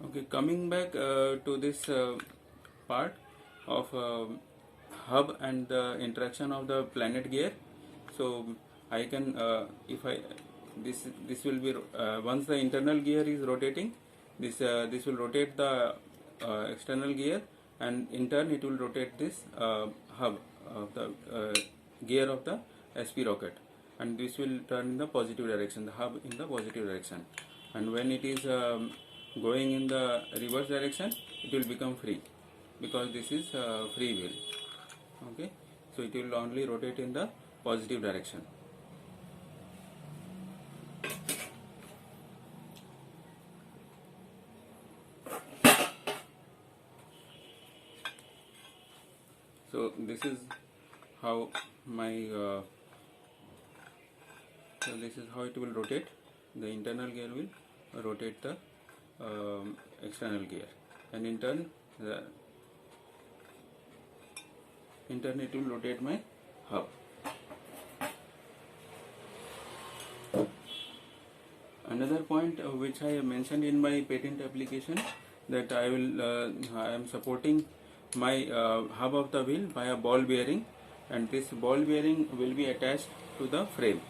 Okay, coming back to this part of hub and the interaction of the planet gear. So I can if I this will be once the internal gear is rotating, this will rotate the external gear, and in turn it will rotate this hub of the gear of the SP rocket, and this will turn in the positive direction, the hub in the positive direction, and when it is going in the reverse direction, it will become free, because this is free wheel. Okay, so it will only rotate in the positive direction. So this is how my so this is how it will rotate. The internal gear will rotate the external gear, and in turn it will rotate my hub. Another point which I mentioned in my patent application, that I am supporting my hub of the wheel by a ball bearing, and this ball bearing will be attached to the frame.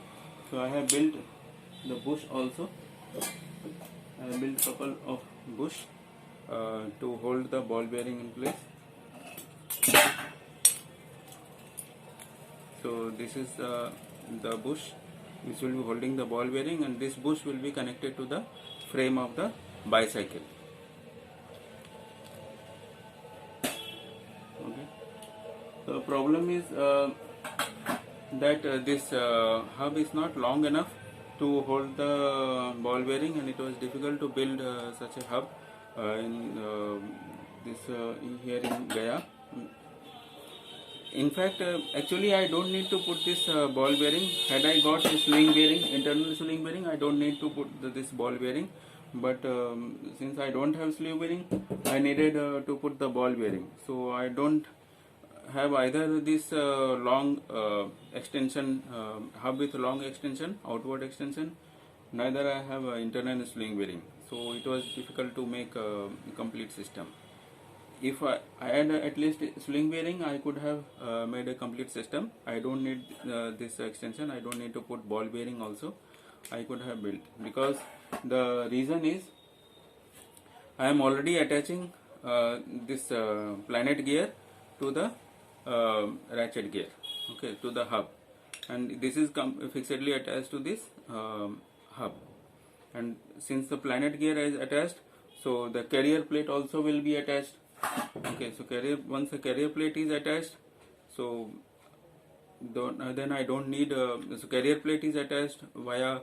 So I have built the bush also. I have built couple of bush to hold the ball bearing in place. So this is the bush which will be holding the ball bearing, and this bush will be connected to the frame of the bicycle. Okay. The problem is that this hub is not long enough to hold the ball bearing, and it was difficult to build such a hub here in Gaya. In fact, actually I don't need to put this ball bearing. Had I got a slewing bearing, internal slewing bearing, I don't need to put this ball bearing. But since I don't have sleeve bearing, I needed to put the ball bearing. So I don't have either this long extension, hub with long extension, outward extension, neither I have internal slewing bearing. So it was difficult to make a complete system. If I had at least slewing bearing, I could have made a complete system. I don't need this extension, I don't need to put ball bearing also. I could have built, because the reason is I am already attaching this planet gear to the ratchet gear, okay, to the hub, and this is fixedly attached to this hub. And since the planet gear is attached, so the carrier plate also will be attached. Okay, so once the carrier plate is attached, so then I don't need so carrier plate is attached via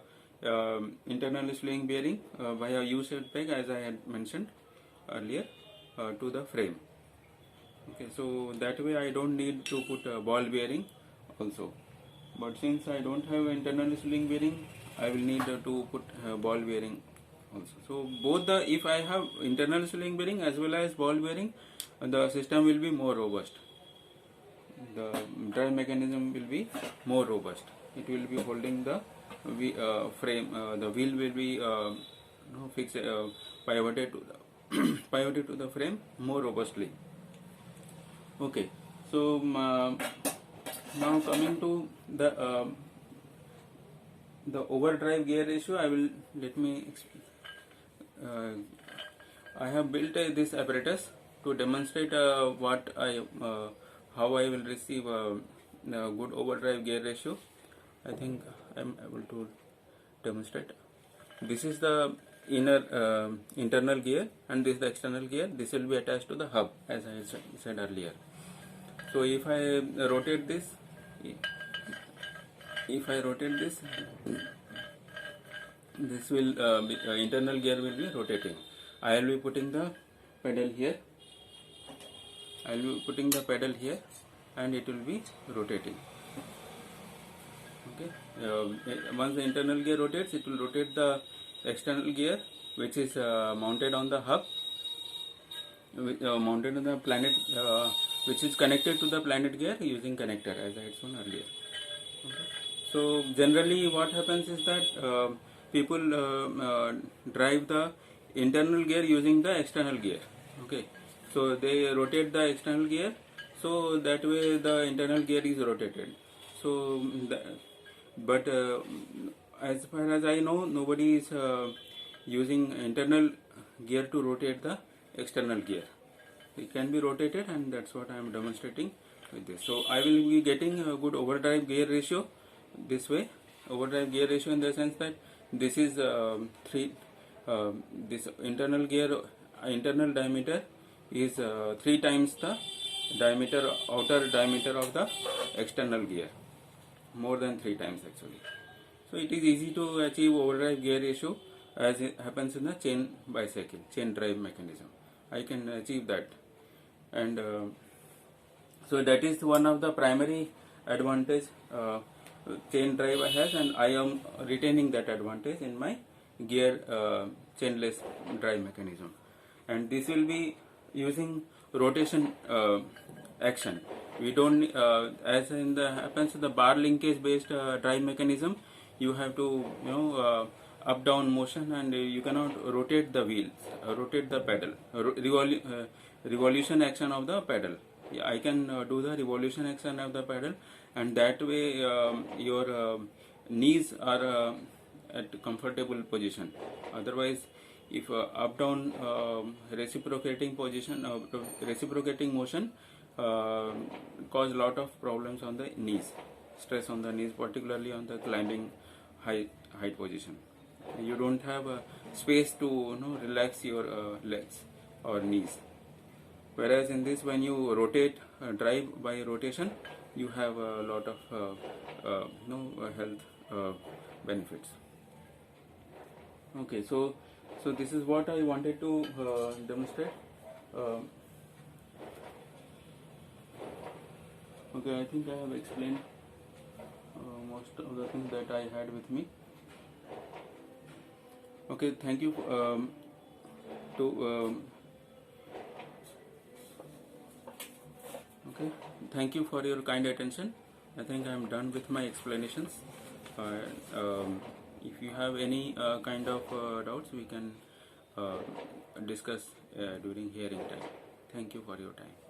internal slewing bearing via U-shaped peg, as I had mentioned earlier, to the frame. Okay, so that way I don't need to put a ball bearing also. But since I don't have internal slewing bearing, I will need to put ball bearing also. So both if I have internal slewing bearing as well as ball bearing, the system will be more robust. The drive mechanism will be more robust. It will be holding the frame. The wheel will be fixed, pivoted to the pivoted to the frame more robustly. Okay, so now coming to the overdrive gear ratio, I have built this apparatus to demonstrate how I will receive a good overdrive gear ratio. I think I am able to demonstrate. This is the internal gear, and this is the external gear. This will be attached to the hub, as I said earlier. So if I rotate this, this will internal gear will be rotating. I will be putting the pedal here. And it will be rotating. Okay. Once the internal gear rotates, it will rotate the external gear, which is mounted on the hub, mounted on the planet, which is connected to the planet gear using connector, as I had shown earlier. Okay. So generally what happens is that people drive the internal gear using the external gear. Okay, so they rotate the external gear, so that way the internal gear is rotated. So but as far as I know, nobody is using internal gear to rotate the external gear. It can be rotated, and that's what I am demonstrating with this. So I will be getting a good overdrive gear ratio this way. Overdrive gear ratio in the sense that this is this internal gear internal diameter is 3 times the diameter, outer diameter of the external gear, more than 3 times actually. So it is easy to achieve overdrive gear ratio as it happens in the chain bicycle, chain drive mechanism. I can achieve that, and so that is one of the primary advantage chain drive has, and I am retaining that advantage in my gear chainless drive mechanism. And this will be using rotation action. We don't as in the happens to the bar linkage based drive mechanism, you have to up down motion, and you cannot rotate the wheels, rotate the pedal, revolution action of the pedal. I can do the revolution action of the pedal, and that way your knees are at comfortable position. Otherwise, if up down reciprocating position, reciprocating motion cause a lot of problems on the knees, stress on the knees, particularly on the climbing height position. You don't have space to relax your legs or knees. Whereas in this, when you rotate, drive by rotation, you have a lot of health benefits. Okay, so this is what I wanted to demonstrate. Okay, I think I have explained most of the things that I had with me. Okay, thank you okay, thank you for your kind attention. I think I am done with my explanations. If you have any kind of doubts, we can discuss during hearing time. Thank you for your time.